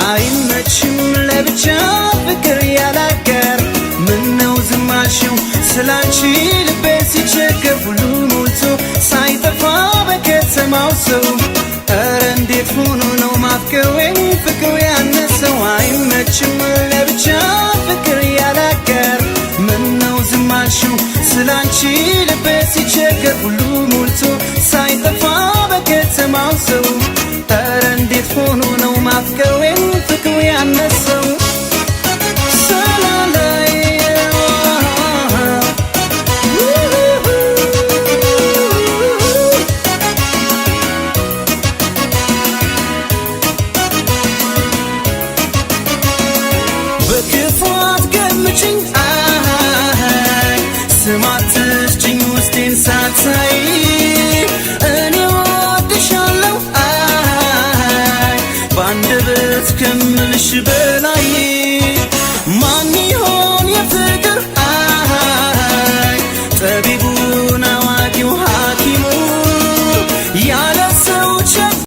አይመችም ለብቻ ፍቅር ያላገር ምነው ዝማሽው ስላንቺ ልቤ ሲቸገር ሁሉ ሞልቶ ሳይጠፋ በከተማው ሰው ኧረ እንዴት ሆኖ ነው ማፍቀሬን ፍቅር ያነሰው አይመችም ለብቻ ፍቅር ያላገር ምነው ዝማሽው ስላንቺ ልቤ ሲቸገር ሁሉ ሞልቶ ሳይጠፋ በከተማው ሰው ኧረ እንዴት ሆኖ ነው ማፍቀሬን ፍቅር ያነሰው በክፋት ገምችኝ ስማትሽኝ ውስጤን ሳታይ እኔ ወድሻለሁ ባንደበት ከምልሽ በላይ